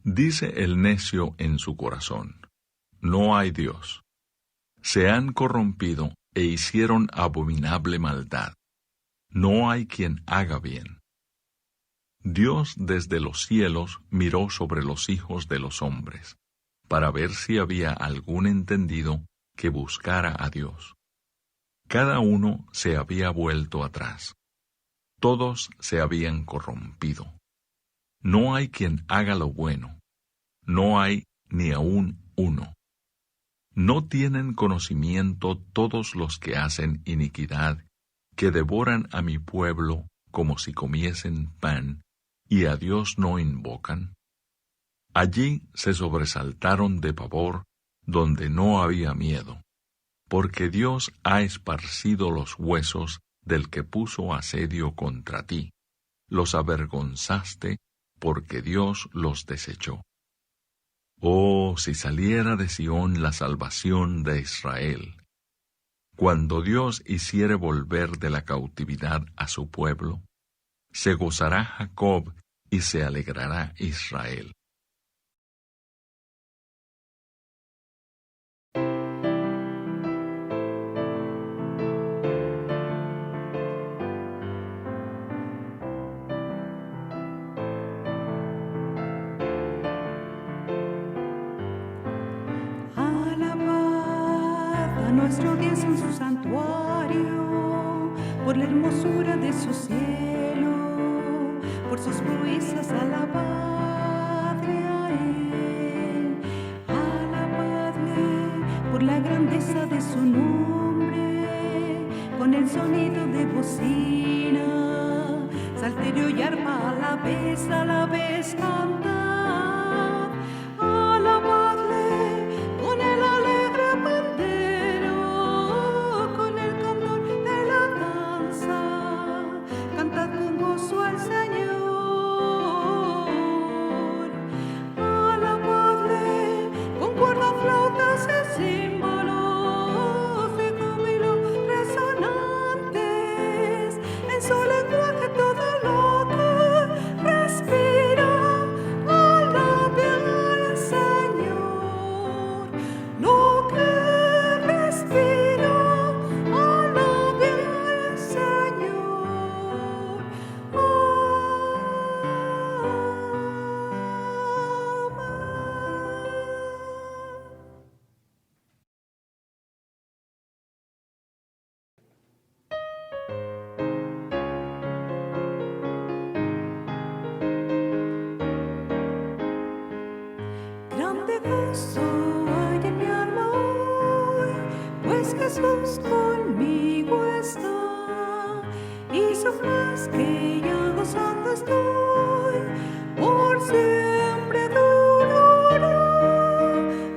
Dice el necio en su corazón: no hay Dios. Se han corrompido e hicieron abominable maldad. No hay quien haga bien. Dios desde los cielos miró sobre los hijos de los hombres, para ver si había algún entendido que buscara a Dios. Cada uno se había vuelto atrás. Todos se habían corrompido. No hay quien haga lo bueno. No hay ni aun uno. ¿No tienen conocimiento todos los que hacen iniquidad, que devoran a mi pueblo como si comiesen pan, y a Dios no invocan? Allí se sobresaltaron de pavor, donde no había miedo, porque Dios ha esparcido los huesos del que puso asedio contra ti. Los avergonzaste, porque Dios los desechó. Oh, si saliera de Sión la salvación de Israel. Cuando Dios hiciere volver de la cautividad a su pueblo, se gozará Jacob y se alegrará Israel. Nuestro Dios en su santuario, por la hermosura de su cielo, por sus proezas alabadle a Él, alabadle por la grandeza de su nombre, con el sonido de bocina, salterio y arpa a la vez cantad, alabadle con el alegre pandero, con el candor de la danza, cantad con gozo al Señor, alabadle con cuerdas, flautas y címbalos de júbilo resonantes, en su lenguaje todo lo que respira, alabe al Señor, lo que respira, alabe al Señor. Grande gozo hay en mi alma hoy, pues Jesús conmigo está, hizo más que ya gozando estoy, por siempre durará.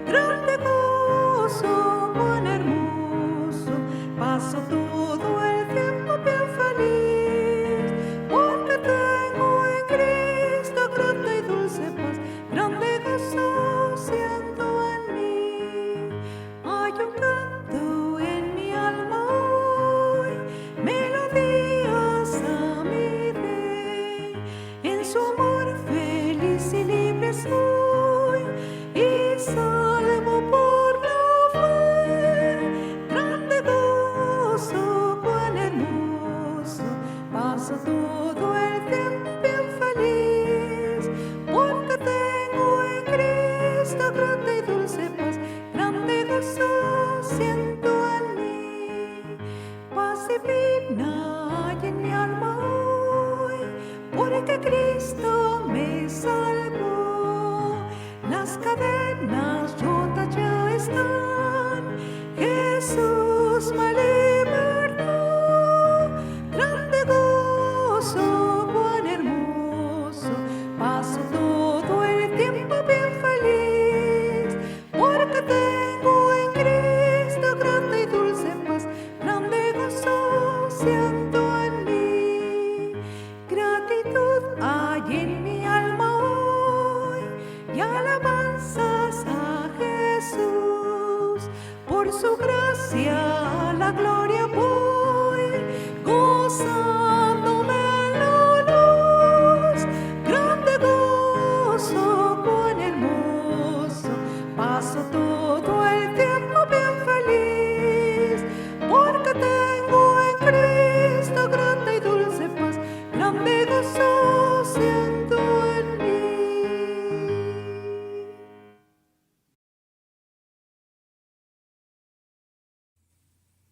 Grande gozo, cuán hermoso, paso todo el tiempo bien feliz, porque tengo en Cristo grande y dulce paz, grande gozo siento en mí. Hay un canto en mi alma hoy, melodías a mi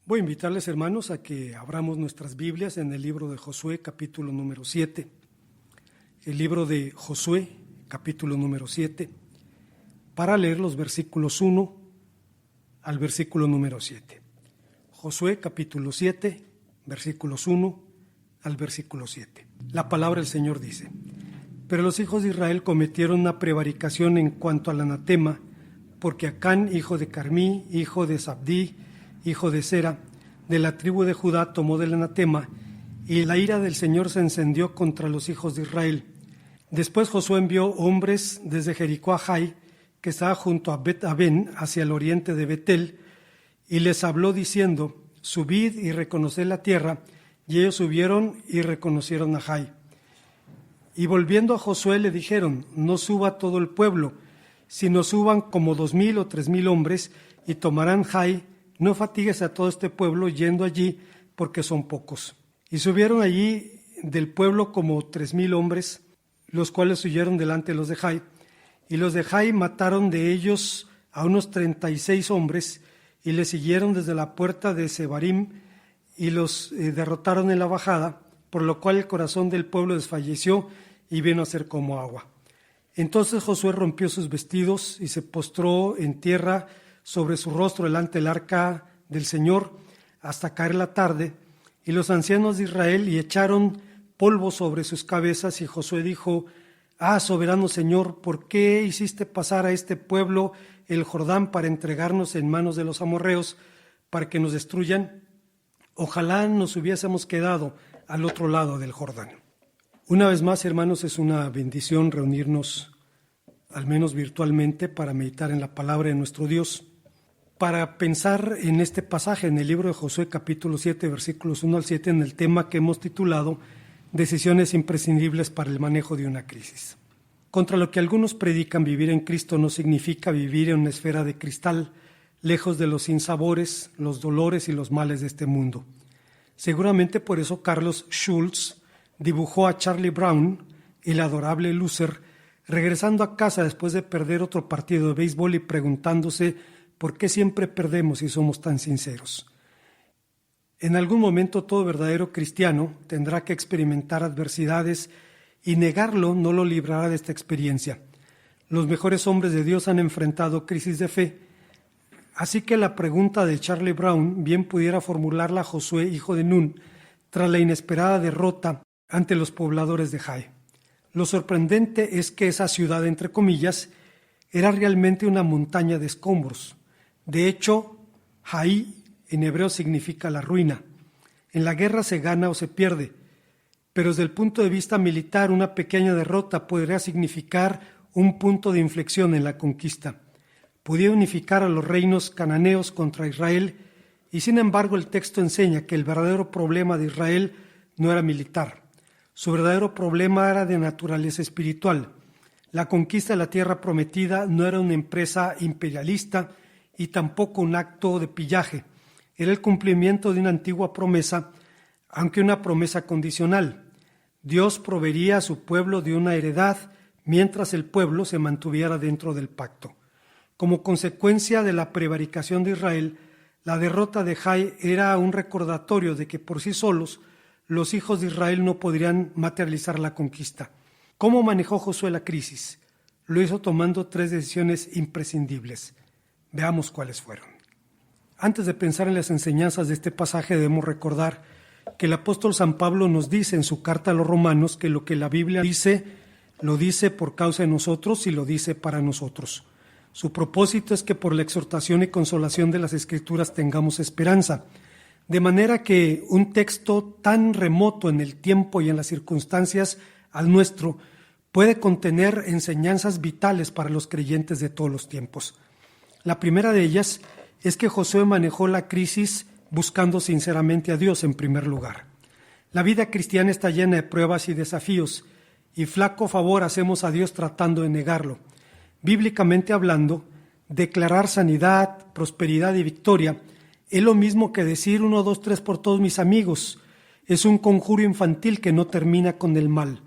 Voy a invitarles, hermanos, a que abramos nuestras Biblias en el libro de Josué, capítulo número 7. El libro de Josué, capítulo número 7, para leer los versículos 1 al versículo número 7. Josué, capítulo 7, versículos 1 al versículo 7. La palabra del Señor dice: Pero los hijos de Israel cometieron una prevaricación en cuanto al anatema, porque Acán, hijo de Carmí, hijo de Zabdí, hijo de Sera, de la tribu de Judá, tomó del anatema, y la ira del Señor se encendió contra los hijos de Israel. Después Josué envió hombres desde Jericó a Jai, que estaba junto a Bet-Aven, hacia el oriente de Betel, y les habló diciendo: Subid y reconoced la tierra. Y ellos subieron y reconocieron a Jai. Y volviendo a Josué le dijeron: No suba todo el pueblo, sino suban como 2,000 o 3,000 hombres, y tomarán Jai. No fatigues a todo este pueblo yendo allí, porque son pocos. Y subieron allí del pueblo como 3,000 hombres, los cuales huyeron delante de los de Jai. Y los de Jai mataron de ellos a unos 36 hombres, y les siguieron desde la puerta de Sebarim, y los derrotaron en la bajada, por lo cual el corazón del pueblo desfalleció y vino a ser como agua. Entonces Josué rompió sus vestidos y se postró en tierra sobre su rostro delante del arca del Señor hasta caer la tarde, y los ancianos de Israel y echaron polvo sobre sus cabezas, y Josué dijo: soberano Señor, ¿por qué hiciste pasar a este pueblo el Jordán para entregarnos en manos de los amorreos para que nos destruyan? Ojalá nos hubiésemos quedado al otro lado del Jordán. Una vez más, hermanos, es una bendición reunirnos, al menos virtualmente, para meditar en la palabra de nuestro Dios. Para pensar en este pasaje en el libro de Josué, capítulo 7, versículos 1 al 7, en el tema que hemos titulado Decisiones imprescindibles para el manejo de una crisis. Contra lo que algunos predican, vivir en Cristo no significa vivir en una esfera de cristal, lejos de los sinsabores, los dolores y los males de este mundo. Seguramente por eso Carlos Schulz dibujó a Charlie Brown, el adorable loser, regresando a casa después de perder otro partido de béisbol y preguntándose ¿por qué siempre perdemos si somos tan sinceros? En algún momento todo verdadero cristiano tendrá que experimentar adversidades, y negarlo no lo librará de esta experiencia. Los mejores hombres de Dios han enfrentado crisis de fe, así que la pregunta de Charlie Brown bien pudiera formularla Josué, hijo de Nun, tras la inesperada derrota ante los pobladores de Jai. Lo sorprendente es que esa ciudad, entre comillas, era realmente una montaña de escombros. De hecho, Jai en hebreo significa la ruina. En la guerra se gana o se pierde, pero desde el punto de vista militar una pequeña derrota podría significar un punto de inflexión en la conquista. Podía unificar a los reinos cananeos contra Israel, y sin embargo el texto enseña que el verdadero problema de Israel no era militar. Su verdadero problema era de naturaleza espiritual. La conquista de la tierra prometida no era una empresa imperialista y tampoco un acto de pillaje. Era el cumplimiento de una antigua promesa, aunque una promesa condicional. Dios proveería a su pueblo de una heredad mientras el pueblo se mantuviera dentro del pacto. Como consecuencia de la prevaricación de Israel, la derrota de Jai era un recordatorio de que por sí solos los hijos de Israel no podrían materializar la conquista. ¿Cómo manejó Josué la crisis? Lo hizo tomando 3 decisiones imprescindibles. Veamos cuáles fueron. Antes de pensar en las enseñanzas de este pasaje, debemos recordar que el apóstol San Pablo nos dice en su carta a los romanos que lo que la Biblia dice, lo dice por causa de nosotros y lo dice para nosotros. Su propósito es que por la exhortación y consolación de las Escrituras tengamos esperanza, de manera que un texto tan remoto en el tiempo y en las circunstancias al nuestro puede contener enseñanzas vitales para los creyentes de todos los tiempos. La primera de ellas es que Josué manejó la crisis buscando sinceramente a Dios en primer lugar. La vida cristiana está llena de pruebas y desafíos, y flaco favor hacemos a Dios tratando de negarlo. Bíblicamente hablando, declarar sanidad, prosperidad y victoria es lo mismo que decir 1, 2, 3 por todos mis amigos. Es un conjuro infantil que no termina con el mal,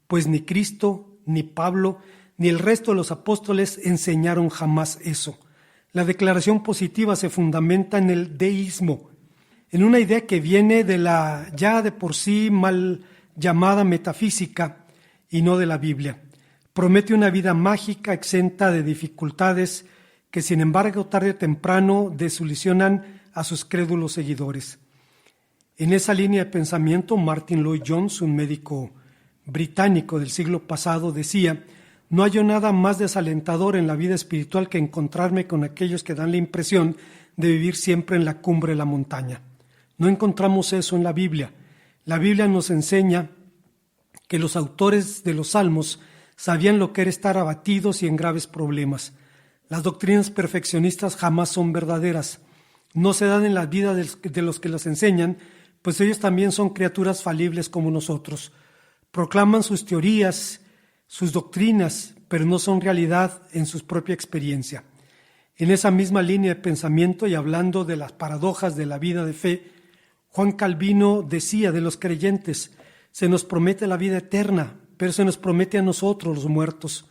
pues ni Cristo, ni Pablo, ni el resto de los apóstoles enseñaron jamás eso. La declaración positiva se fundamenta en el deísmo. en una idea que viene de la ya de por sí mal llamada metafísica y no de la Biblia. Promete una vida mágica exenta de dificultades que sin embargo tarde o temprano desilusionan a sus crédulos seguidores. En esa línea de pensamiento, Martin Lloyd-Jones, un médico británico del siglo pasado, decía: no hallo nada más desalentador en la vida espiritual que encontrarme con aquellos que dan la impresión de vivir siempre en la cumbre de la montaña. No encontramos eso en la Biblia. La Biblia nos enseña que los autores de los Salmos sabían lo que era estar abatidos y en graves problemas. Las doctrinas perfeccionistas jamás son verdaderas. No se dan en la vida de los que las enseñan, pues ellos también son criaturas falibles como nosotros. Proclaman sus teorías, sus doctrinas, pero no son realidad en su propia experiencia. En esa misma línea de pensamiento y hablando de las paradojas de la vida de fe, Juan Calvino decía de los creyentes: se nos promete la vida eterna, pero se nos promete a nosotros los muertos.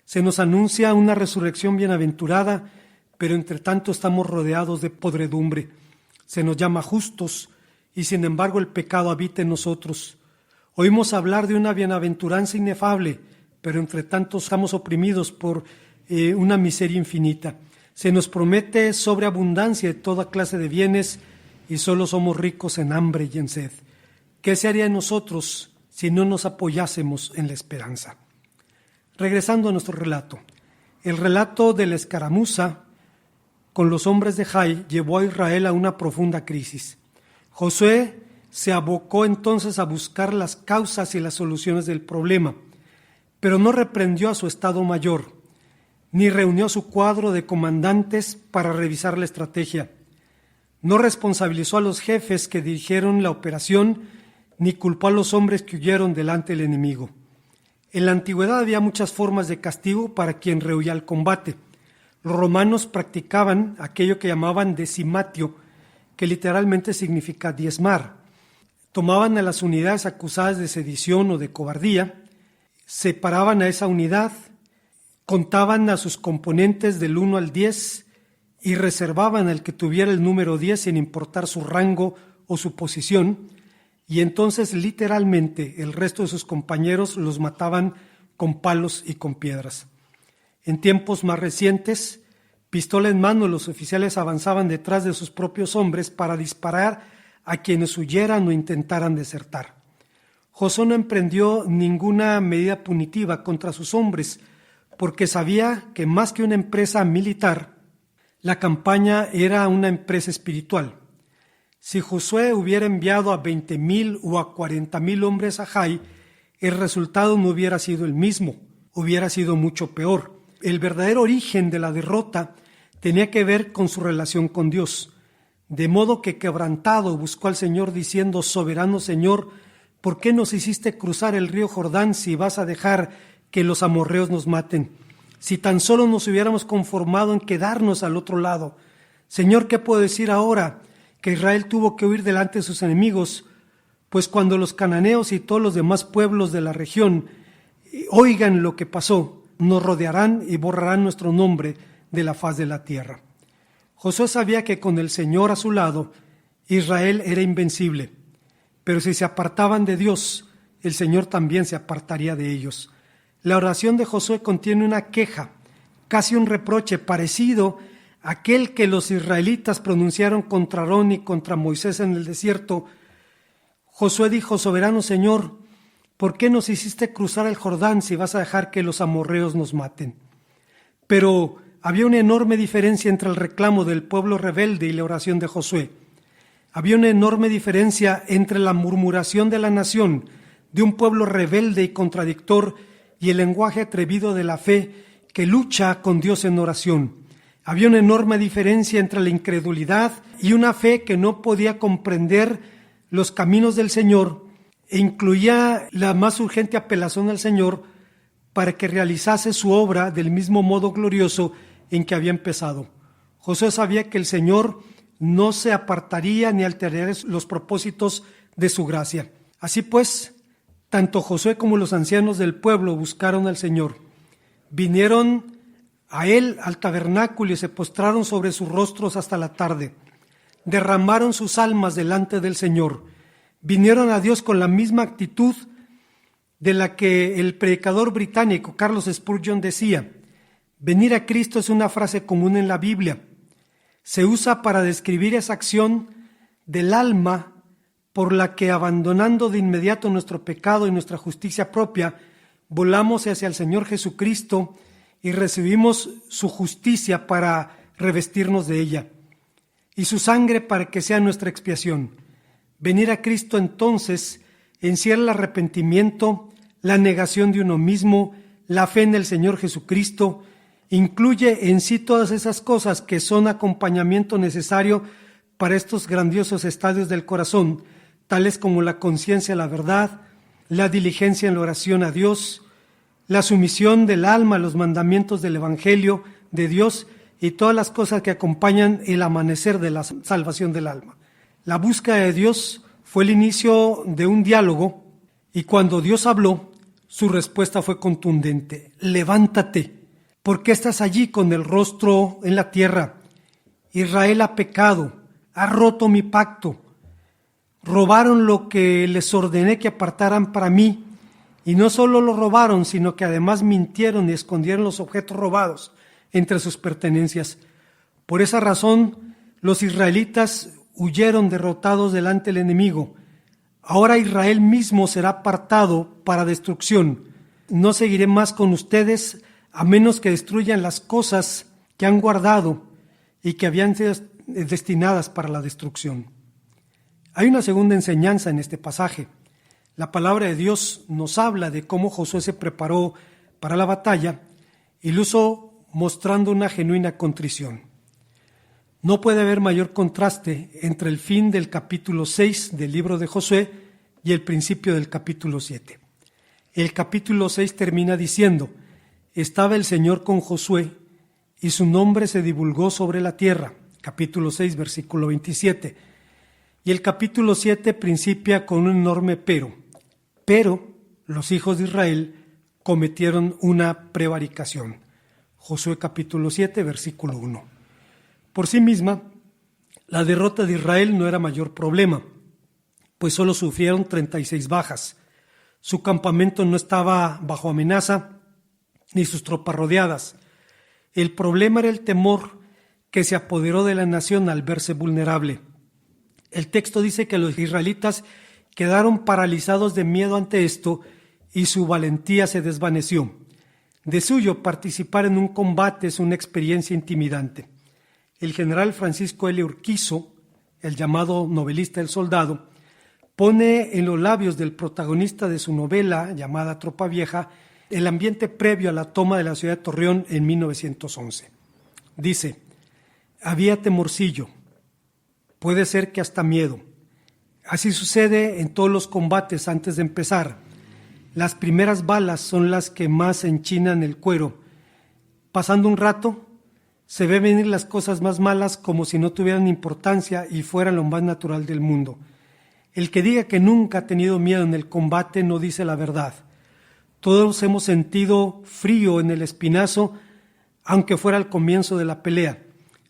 Se nos anuncia una resurrección bienaventurada, pero entre tanto estamos rodeados de podredumbre. Se nos llama justos y sin embargo el pecado habita en nosotros. Oímos hablar de una bienaventuranza inefable, pero entre tanto estamos oprimidos por una miseria infinita. Se nos promete sobreabundancia de toda clase de bienes y solo somos ricos en hambre y en sed. ¿Qué se haría de nosotros si no nos apoyásemos en la esperanza? Regresando a nuestro relato. El relato de la escaramuza con los hombres de Jai llevó a Israel a una profunda crisis. Josué se abocó entonces a buscar las causas y las soluciones del problema, pero no reprendió a su estado mayor, ni reunió su cuadro de comandantes para revisar la estrategia. No responsabilizó a los jefes que dirigieron la operación, ni culpó a los hombres que huyeron delante del enemigo. En la antigüedad había muchas formas de castigo para quien rehuía el combate. Los romanos practicaban aquello que llamaban decimatio, que literalmente significa diezmar. Tomaban a las unidades acusadas de sedición o de cobardía, separaban a esa unidad, contaban a sus componentes del 1 al 10 y reservaban al que tuviera el número 10 sin importar su rango o su posición, y entonces literalmente el resto de sus compañeros los mataban con palos y con piedras. En tiempos más recientes, pistola en mano, los oficiales avanzaban detrás de sus propios hombres para disparar a quienes huyeran o intentaran desertar. Josué no emprendió ninguna medida punitiva contra sus hombres, porque sabía que más que una empresa militar, la campaña era una empresa espiritual. Si Josué hubiera enviado a 20,000 o a 40,000 hombres a Jai, el resultado no hubiera sido el mismo, hubiera sido mucho peor. El verdadero origen de la derrota tenía que ver con su relación con Dios. De modo que quebrantado buscó al Señor diciendo: soberano Señor, ¿por qué nos hiciste cruzar el río Jordán si vas a dejar que los amorreos nos maten? Si tan solo nos hubiéramos conformado en quedarnos al otro lado. Señor, ¿qué puedo decir ahora? Que Israel tuvo que huir delante de sus enemigos, pues cuando los cananeos y todos los demás pueblos de la región oigan lo que pasó, nos rodearán y borrarán nuestro nombre de la faz de la tierra. Josué sabía que con el Señor a su lado, Israel era invencible, pero si se apartaban de Dios, el Señor también se apartaría de ellos. La oración de Josué contiene una queja, casi un reproche parecido a aquel que los israelitas pronunciaron contra Aarón y contra Moisés en el desierto. Josué dijo: soberano Señor, ¿por qué nos hiciste cruzar el Jordán si vas a dejar que los amorreos nos maten? Pero había una enorme diferencia entre el reclamo del pueblo rebelde y la oración de Josué. Había una enorme diferencia entre la murmuración de la nación, de un pueblo rebelde y contradictor, y el lenguaje atrevido de la fe que lucha con Dios en oración. Había una enorme diferencia entre la incredulidad y una fe que no podía comprender los caminos del Señor e incluía la más urgente apelación al Señor para que realizase su obra del mismo modo glorioso en que había empezado. Josué sabía que el Señor no se apartaría ni alteraría los propósitos de su gracia. Así pues, tanto Josué como los ancianos del pueblo buscaron al Señor. Vinieron a él al tabernáculo y se postraron sobre sus rostros hasta la tarde. derramaron sus almas delante del Señor. Vinieron a Dios con la misma actitud de la que el predicador británico Charles Spurgeon decía. Venir a Cristo es una frase común en la Biblia. Se usa para describir esa acción del alma por la que, abandonando de inmediato nuestro pecado y nuestra justicia propia, volamos hacia el Señor Jesucristo y recibimos su justicia para revestirnos de ella y su sangre para que sea nuestra expiación. Venir a Cristo entonces encierra el arrepentimiento, la negación de uno mismo, la fe en el Señor Jesucristo, incluye en sí todas esas cosas que son acompañamiento necesario para estos grandiosos estadios del corazón, tales como la conciencia a la verdad, la diligencia en la oración a Dios, la sumisión del alma a los mandamientos del Evangelio de Dios y todas las cosas que acompañan el amanecer de la salvación del alma. La búsqueda de Dios fue el inicio de un diálogo y cuando Dios habló, su respuesta fue contundente. Levántate, ¿por qué estás allí con el rostro en la tierra? Israel ha pecado, ha roto mi pacto. Robaron lo que les ordené que apartaran para mí, y no solo lo robaron, sino que además mintieron y escondieron los objetos robados entre sus pertenencias. Por esa razón, los israelitas huyeron derrotados delante del enemigo. Ahora Israel mismo será apartado para destrucción. No seguiré más con ustedes a menos que destruyan las cosas que han guardado y que habían sido destinadas para la destrucción. Hay una segunda enseñanza en este pasaje. La palabra de Dios nos habla de cómo Josué se preparó para la batalla y lo hizo mostrando una genuina contrición. No puede haber mayor contraste entre el fin del capítulo 6 del libro de Josué y el principio del capítulo 7. El capítulo 6 termina diciendo: estaba el Señor con Josué y su nombre se divulgó sobre la tierra. Capítulo 6, versículo 27. Y el capítulo 7 principia con un enorme pero. Pero los hijos de Israel cometieron una prevaricación. Josué capítulo 7, versículo 1. Por sí misma, la derrota de Israel no era mayor problema, pues solo sufrieron 36 bajas. Su campamento no estaba bajo amenaza, ni sus tropas rodeadas. El problema era el temor que se apoderó de la nación al verse vulnerable. El texto dice que los israelitas quedaron paralizados de miedo ante esto y su valentía se desvaneció. De suyo, participar en un combate es una experiencia intimidante. El general Francisco L. Urquizo, el llamado novelista El Soldado, pone en los labios del protagonista de su novela llamada Tropa Vieja el ambiente previo a la toma de la ciudad de Torreón en 1911. Dice: había temorcillo, puede ser que hasta miedo. Así sucede en todos los combates antes de empezar. Las primeras balas son las que más enchinan el cuero. Pasando un rato, se ve venir las cosas más malas como si no tuvieran importancia y fueran lo más natural del mundo. El que diga que nunca ha tenido miedo en el combate no dice la verdad. Todos hemos sentido frío en el espinazo, aunque fuera al comienzo de la pelea.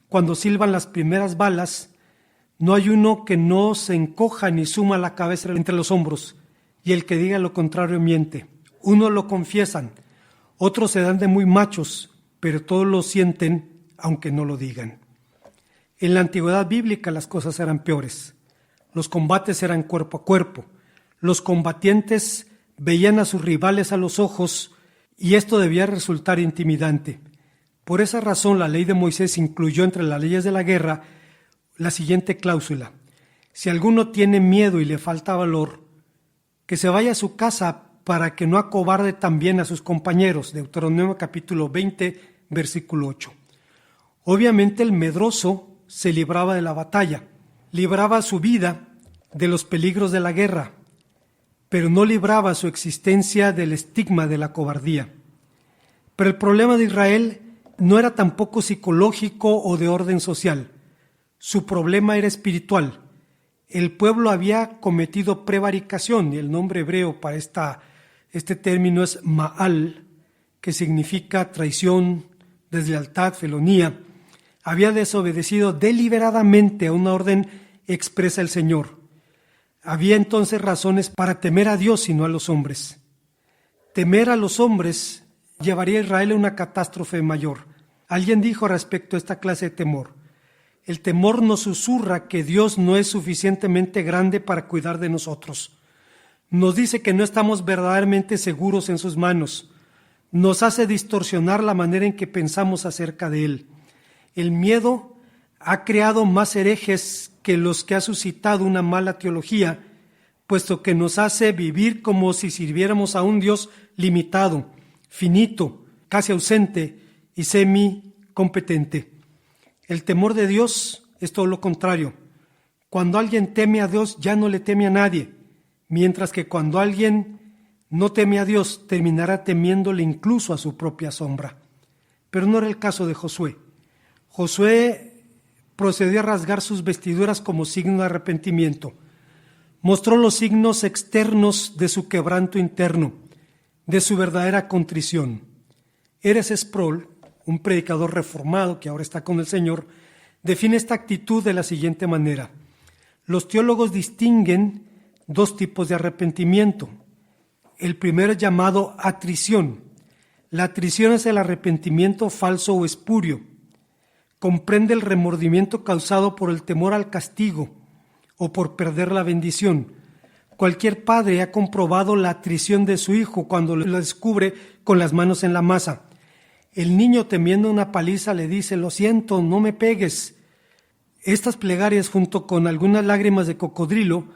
Cuando silban las primeras balas, no hay uno que no se encoja ni suma la cabeza entre los hombros, y el que diga lo contrario miente. Unos lo confiesan, otros se dan de muy machos, pero todos lo sienten, aunque no lo digan. En la antigüedad bíblica las cosas eran peores. Los combates eran cuerpo a cuerpo. Los combatientes veían a sus rivales a los ojos y esto debía resultar intimidante. Por esa razón la ley de Moisés incluyó entre las leyes de la guerra la siguiente cláusula: si alguno tiene miedo y le falta valor, que se vaya a su casa para que no acobarde también a sus compañeros. Deuteronomio capítulo 20, versículo 8. Obviamente el medroso se libraba de la batalla, libraba su vida de los peligros de la guerra, pero no libraba su existencia del estigma de la cobardía. Pero el problema de Israel no era tampoco psicológico o de orden social. Su problema era espiritual. El pueblo había cometido prevaricación, y el nombre hebreo para este término es ma'al, que significa traición, deslealtad, felonía. había desobedecido deliberadamente a una orden expresa del Señor. Había entonces razones para temer a Dios y no a los hombres. Temer a los hombres llevaría a Israel a una catástrofe mayor. Alguien dijo respecto a esta clase de temor: el temor nos susurra que Dios no es suficientemente grande para cuidar de nosotros. Nos dice que no estamos verdaderamente seguros en sus manos. Nos hace distorsionar la manera en que pensamos acerca de Él. El miedo ha creado más herejes que los que ha suscitado una mala teología, puesto que nos hace vivir como si sirviéramos a un Dios limitado, finito, casi ausente y semi-competente. El temor de Dios es todo lo contrario. Cuando alguien teme a Dios, ya no le teme a nadie, mientras que cuando alguien no teme a Dios, terminará temiéndole incluso a su propia sombra. Pero no era el caso de Josué. Josué procedió a rasgar sus vestiduras como signo de arrepentimiento. Mostró los signos externos de su quebranto interno, de su verdadera contrición. Eres Sproul, un predicador reformado que ahora está con el Señor, define esta actitud de la siguiente manera: los teólogos distinguen dos tipos de arrepentimiento. El primero es llamado atrición. La atrición es el arrepentimiento falso o espurio. Comprende el remordimiento causado por el temor al castigo o por perder la bendición. Cualquier padre ha comprobado la atrición de su hijo cuando lo descubre con las manos en la masa. El niño, temiendo una paliza, le dice: lo siento, no me pegues. Estas plegarias, junto con algunas lágrimas de cocodrilo,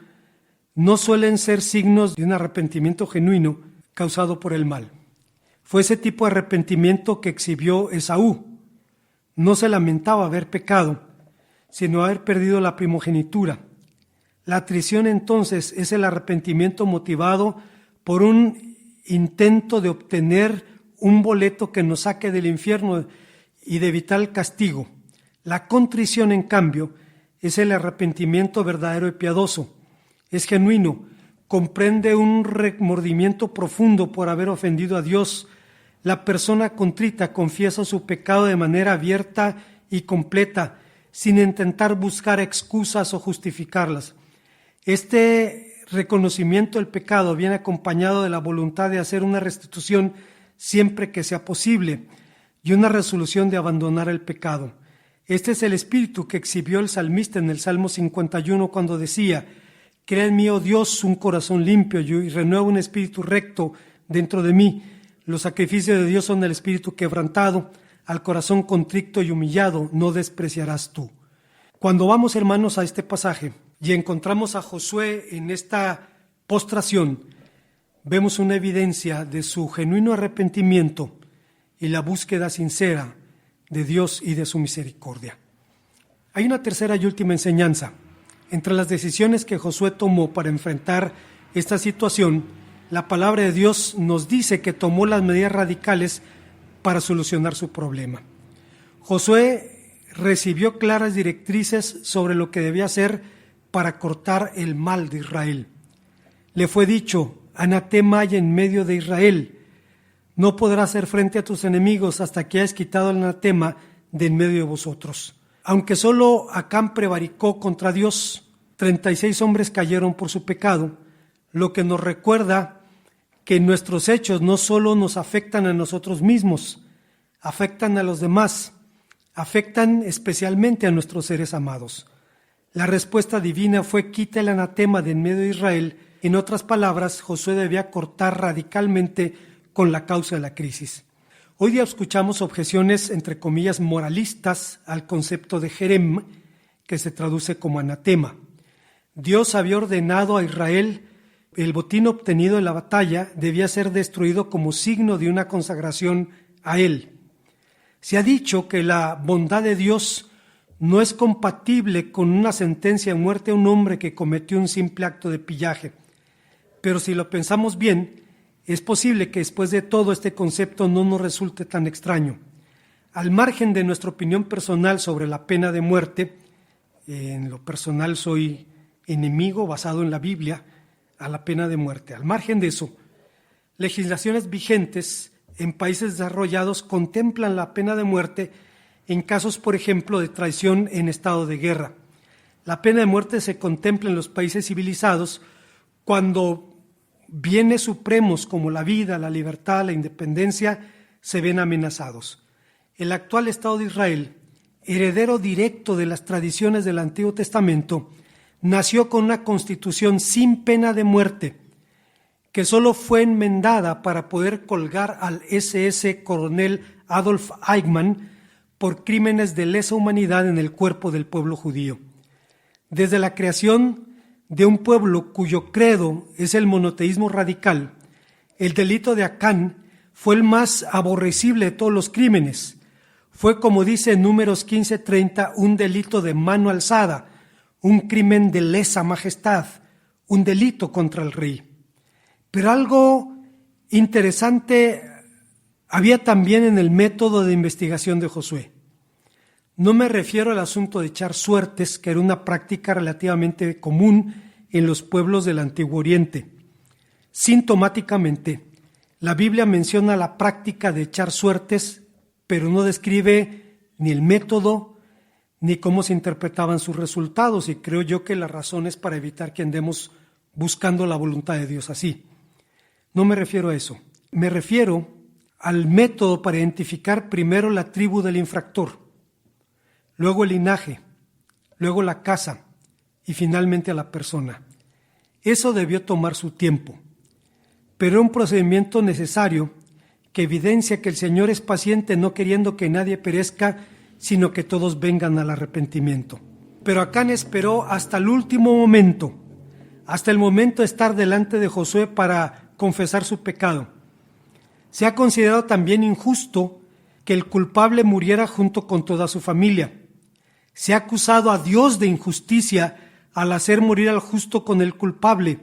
no suelen ser signos de un arrepentimiento genuino causado por el mal. Fue ese tipo de arrepentimiento que exhibió Esaú. No se lamentaba haber pecado, sino haber perdido la primogenitura. La atrición entonces es el arrepentimiento motivado por un intento de obtener un boleto que nos saque del infierno y de evitar el castigo. La contrición, en cambio, es el arrepentimiento verdadero y piadoso. Es genuino, comprende un remordimiento profundo por haber ofendido a Dios. La persona contrita confiesa su pecado de manera abierta y completa, sin intentar buscar excusas o justificarlas. Este reconocimiento del pecado viene acompañado de la voluntad de hacer una restitución siempre que sea posible y una resolución de abandonar el pecado. Este es el espíritu que exhibió el salmista en el Salmo 51 cuando decía: crea en mí, oh Dios, un corazón limpio y renueva un espíritu recto dentro de mí. Los sacrificios de Dios son el espíritu quebrantado, al corazón contrito y humillado no despreciarás tú. Cuando vamos, hermanos, a este pasaje y encontramos a Josué en esta postración, vemos una evidencia de su genuino arrepentimiento y la búsqueda sincera de Dios y de su misericordia. Hay una tercera y última enseñanza. Entre las decisiones que Josué tomó para enfrentar esta situación, la palabra de Dios nos dice que tomó las medidas radicales para solucionar su problema. Josué recibió claras directrices sobre lo que debía hacer para cortar el mal de Israel. Le fue dicho: anatema hay en medio de Israel. No podrás hacer frente a tus enemigos hasta que hayas quitado el anatema de en medio de vosotros. Aunque solo Acán prevaricó contra Dios, 36 hombres cayeron por su pecado, lo que nos recuerda que nuestros hechos no solo nos afectan a nosotros mismos, afectan a los demás, afectan especialmente a nuestros seres amados. La respuesta divina fue: quita el anatema de en medio de Israel. En otras palabras, Josué debía cortar radicalmente con la causa de la crisis. Hoy día escuchamos objeciones, entre comillas, moralistas al concepto de jerem, que se traduce como anatema. Dios había ordenado a Israel: el botín obtenido en la batalla debía ser destruido como signo de una consagración a Él. Se ha dicho que la bondad de Dios no es compatible con una sentencia de muerte a un hombre que cometió un simple acto de pillaje. Pero si lo pensamos bien, es posible que después de todo este concepto no nos resulte tan extraño. Al margen de nuestra opinión personal sobre la pena de muerte, en lo personal soy enemigo, basado en la Biblia, a la pena de muerte. Al margen de eso, legislaciones vigentes en países desarrollados contemplan la pena de muerte en casos, por ejemplo, de traición en estado de guerra. La pena de muerte se contempla en los países civilizados cuando bienes supremos como la vida, la libertad, la independencia se ven amenazados. El actual Estado de Israel, heredero directo de las tradiciones del Antiguo Testamento, nació con una constitución sin pena de muerte, que solo fue enmendada para poder colgar al SS coronel Adolf Eichmann por crímenes de lesa humanidad en el cuerpo del pueblo judío. Desde la creación de un pueblo cuyo credo es el monoteísmo radical, el delito de Acán fue el más aborrecible de todos los crímenes. Fue, como dice en Números 15:30, un delito de mano alzada, un crimen de lesa majestad, un delito contra el rey. Pero algo interesante había también en el método de investigación de Josué. No me refiero al asunto de echar suertes, que era una práctica relativamente común en los pueblos del Antiguo Oriente. Sintomáticamente, la Biblia menciona la práctica de echar suertes, pero no describe ni el método ni cómo se interpretaban sus resultados, y creo yo que la razón es para evitar que andemos buscando la voluntad de Dios así. No me refiero a eso. Me refiero al método para identificar primero la tribu del infractor, luego el linaje, luego la casa y finalmente a la persona. Eso debió tomar su tiempo, pero un procedimiento necesario que evidencia que el Señor es paciente, no queriendo que nadie perezca, sino que todos vengan al arrepentimiento. Pero Acán esperó hasta el último momento, hasta el momento de estar delante de Josué para confesar su pecado. Se ha considerado también injusto que el culpable muriera junto con toda su familia. Se ha acusado a Dios de injusticia al hacer morir al justo con el culpable,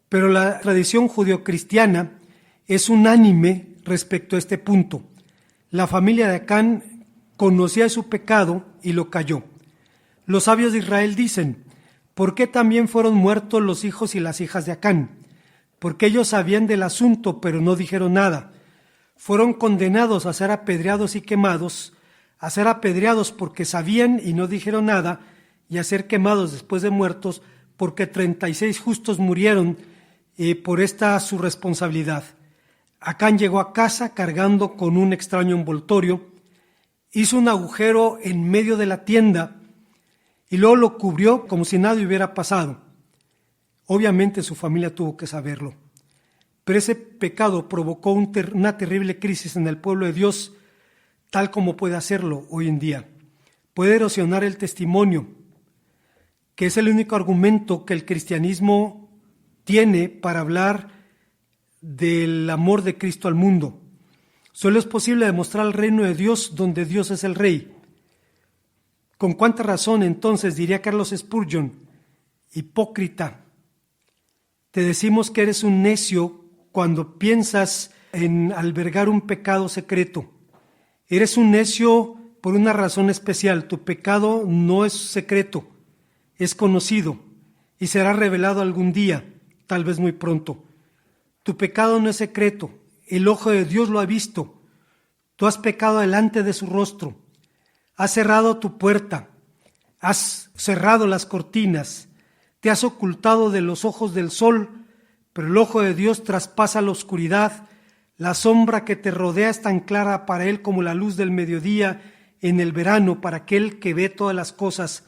pero la tradición judeocristiana es unánime respecto a este punto. La familia de Acán conocía su pecado y lo calló. Los sabios de Israel dicen: ¿por qué también fueron muertos los hijos y las hijas de Acán? Porque ellos sabían del asunto, pero no dijeron nada. Fueron condenados a ser apedreados y quemados, a ser apedreados porque sabían y no dijeron nada, y a ser quemados después de muertos, porque 36 justos murieron por esta su responsabilidad. Acán llegó a casa cargando con un extraño envoltorio, hizo un agujero en medio de la tienda y luego lo cubrió como si nada hubiera pasado. Obviamente su familia tuvo que saberlo, pero ese pecado provocó una terrible crisis en el pueblo de Dios, tal como puede hacerlo hoy en día. Puede erosionar el testimonio, que es el único argumento que el cristianismo tiene para hablar del amor de Cristo al mundo. Solo es posible demostrar el reino de Dios donde Dios es el rey. ¿Con cuánta razón entonces diría Carlos Spurgeon? Hipócrita, te decimos que eres un necio cuando piensas en albergar un pecado secreto. Eres un necio por una razón especial. Tu pecado no es secreto, es conocido y será revelado algún día, tal vez muy pronto. Tu pecado no es secreto, el ojo de Dios lo ha visto. Tú has pecado delante de su rostro, has cerrado tu puerta, has cerrado las cortinas, te has ocultado de los ojos del sol, pero el ojo de Dios traspasa la oscuridad. La sombra que te rodea es tan clara para Él como la luz del mediodía en el verano para aquel que ve todas las cosas.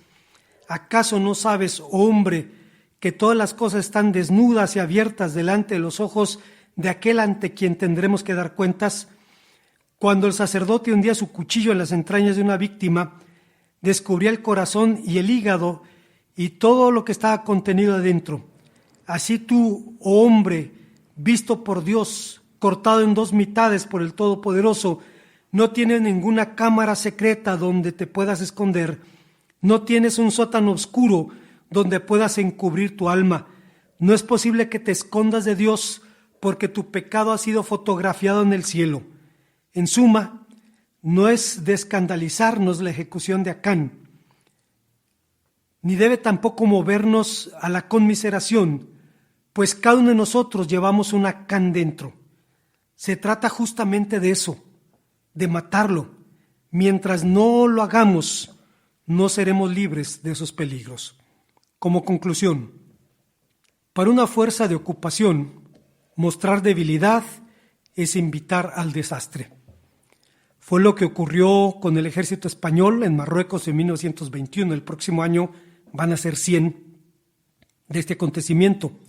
¿Acaso no sabes, oh hombre, que todas las cosas están desnudas y abiertas delante de los ojos de aquel ante quien tendremos que dar cuentas? Cuando el sacerdote hundía su cuchillo en las entrañas de una víctima, descubría el corazón y el hígado y todo lo que estaba contenido adentro. Así tú, oh hombre, visto por Dios, cortado en dos mitades por el Todopoderoso, no tienes ninguna cámara secreta donde te puedas esconder, no tienes un sótano oscuro donde puedas encubrir tu alma. No es posible que te escondas de Dios porque tu pecado ha sido fotografiado en el cielo. En suma, no es de escandalizarnos la ejecución de Acán, ni debe tampoco movernos a la conmiseración, pues cada uno de nosotros llevamos un Acán dentro. Se trata justamente de eso, de matarlo, Mientras no lo hagamos, no seremos libres de esos peligros. Como conclusión, para una fuerza de ocupación, mostrar debilidad es invitar al desastre. Fue lo que ocurrió con el ejército español en Marruecos en 1921. El próximo año van a ser 100 de este acontecimiento.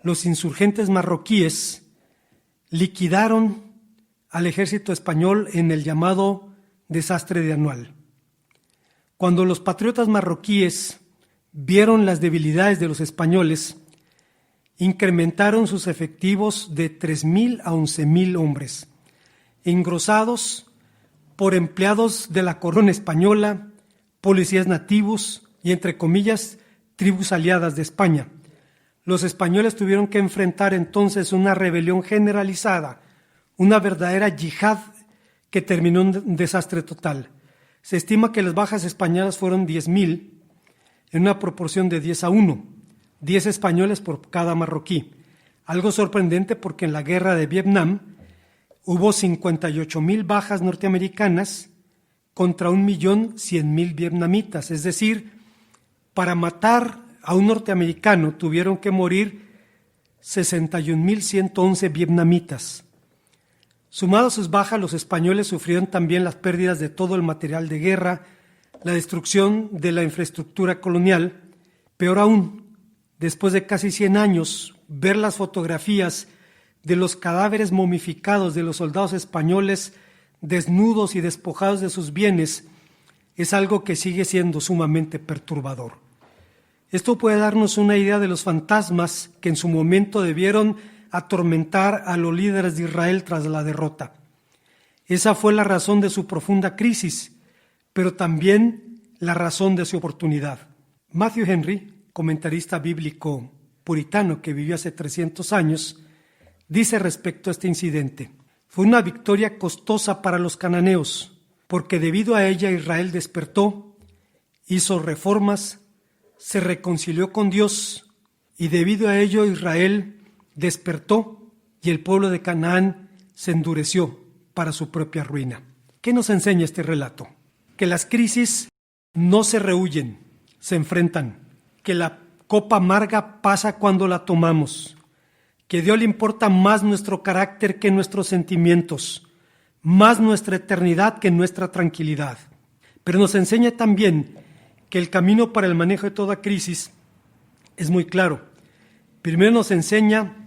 Los insurgentes marroquíes liquidaron al ejército español en el llamado desastre de Anual. Cuando los patriotas marroquíes vieron las debilidades de los españoles, incrementaron sus efectivos de 3,000 a 11,000 hombres, engrosados por empleados de la corona española, policías nativos y, entre comillas, tribus aliadas de España. Los españoles tuvieron que enfrentar entonces una rebelión generalizada, una verdadera yihad que terminó en un desastre total. Se estima que las bajas españolas fueron 10,000, en una proporción de 10-1, 10 españoles por cada marroquí. Algo sorprendente porque en la guerra de Vietnam hubo 58,000 bajas norteamericanas contra 1,100,000 vietnamitas. Es decir, para matar a un norteamericano tuvieron que morir 61,111 vietnamitas. Sumado a sus bajas, los españoles sufrieron también las pérdidas de todo el material de guerra, la destrucción de la infraestructura colonial. Peor aún, después de casi 100 años, ver las fotografías de los cadáveres momificados de los soldados españoles desnudos y despojados de sus bienes es algo que sigue siendo sumamente perturbador. Esto puede darnos una idea de los fantasmas que en su momento debieron atormentar a los líderes de Israel tras la derrota. Esa fue la razón de su profunda crisis, pero también la razón de su oportunidad. Matthew Henry, comentarista bíblico puritano que vivió hace 300 años, dice respecto a este incidente: fue una victoria costosa para los cananeos, porque debido a ella Israel despertó, hizo reformas, se reconcilió con Dios, y debido a ello Israel despertó y el pueblo de Canaán se endureció para su propia ruina. ¿Qué nos enseña este relato? Que las crisis no se rehuyen, se enfrentan, que la copa amarga pasa cuando la tomamos, que a Dios le importa más nuestro carácter que nuestros sentimientos, más nuestra eternidad que nuestra tranquilidad. Pero nos enseña también que el camino para el manejo de toda crisis es muy claro. Primero nos enseña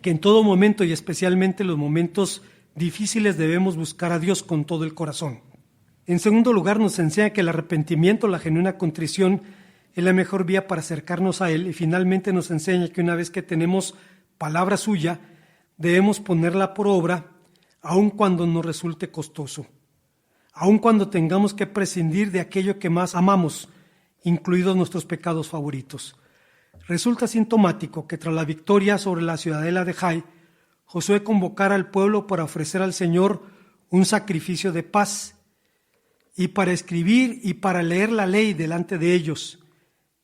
que en todo momento y especialmente en los momentos difíciles debemos buscar a Dios con todo el corazón. En segundo lugar, nos enseña que el arrepentimiento, la genuina contrición, es la mejor vía para acercarnos a Él. Y finalmente nos enseña que una vez que tenemos palabra suya, debemos ponerla por obra, aun cuando nos resulte costoso, aun cuando tengamos que prescindir de aquello que más amamos, incluidos nuestros pecados favoritos. Resulta sintomático que tras la victoria sobre la ciudadela de Hai, Josué convocara al pueblo para ofrecer al Señor un sacrificio de paz y para escribir y para leer la ley delante de ellos.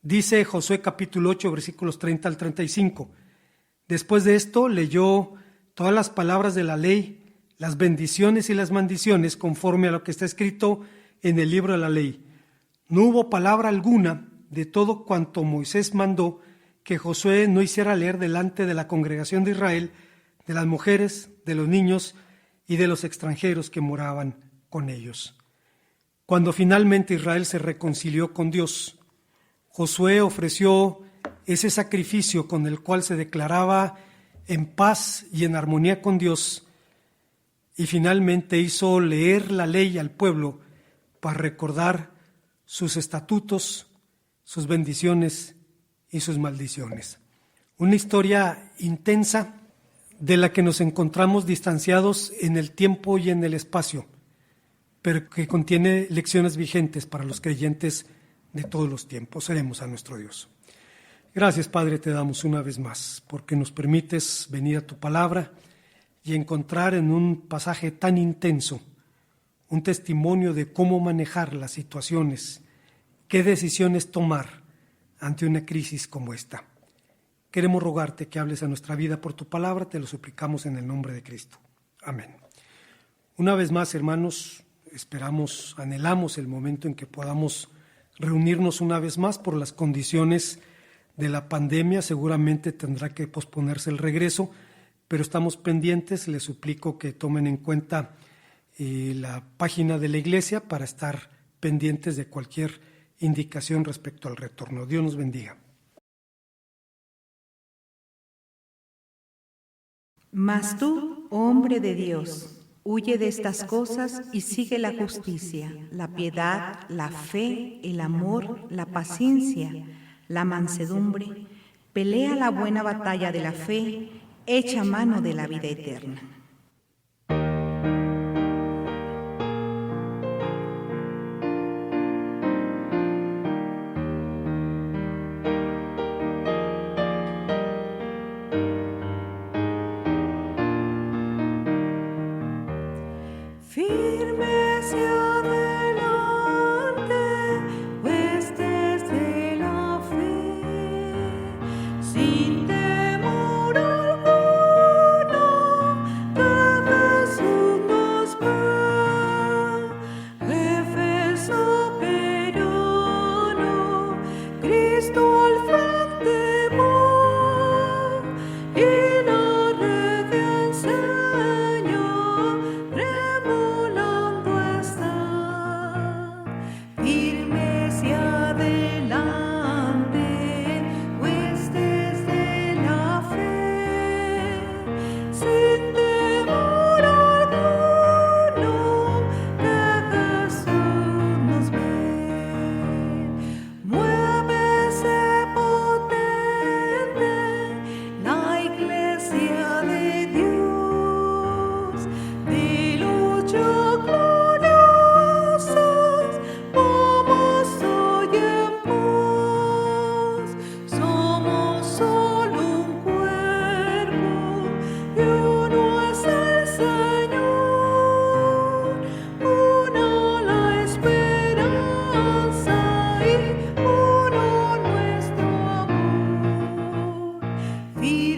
Dice Josué capítulo 8, versículos 30 al 35. Después de esto leyó todas las palabras de la ley, las bendiciones y las maldiciones conforme a lo que está escrito en el libro de la ley. No hubo palabra alguna de todo cuanto Moisés mandó que Josué no hiciera leer delante de la congregación de Israel, de las mujeres, de los niños y de los extranjeros que moraban con ellos. Cuando finalmente Israel se reconcilió con Dios, Josué ofreció ese sacrificio con el cual se declaraba en paz y en armonía con Dios, y finalmente hizo leer la ley al pueblo para recordar sus estatutos, sus bendiciones y sus maldiciones. Una historia intensa de la que nos encontramos distanciados en el tiempo y en el espacio, pero que contiene lecciones vigentes para los creyentes de todos los tiempos. Oremos a nuestro Dios. Gracias, Padre, te damos una vez más, porque nos permites venir a tu palabra y encontrar en un pasaje tan intenso un testimonio de cómo manejar las situaciones, qué decisiones tomar ante una crisis como esta. Queremos rogarte que hables a nuestra vida por tu palabra, te lo suplicamos en el nombre de Cristo. Amén. Una vez más, hermanos, esperamos, anhelamos el momento en que podamos reunirnos una vez más. Por las condiciones de la pandemia seguramente tendrá que posponerse el regreso, pero estamos pendientes. Les suplico que tomen en cuenta la página de la iglesia para estar pendientes de cualquier indicación respecto al retorno. Dios nos bendiga. Mas tú, hombre de Dios, huye de estas cosas y sigue la justicia, la piedad, la fe, el amor, la paciencia, la mansedumbre. Pelea la buena batalla de la fe, echa mano de la vida eterna. Firme hacia adelante, huestes de la fe, sin temor alguno, que Jesús nos ve. Jefe soberano, Cristo al frente va, y la red enseña. Be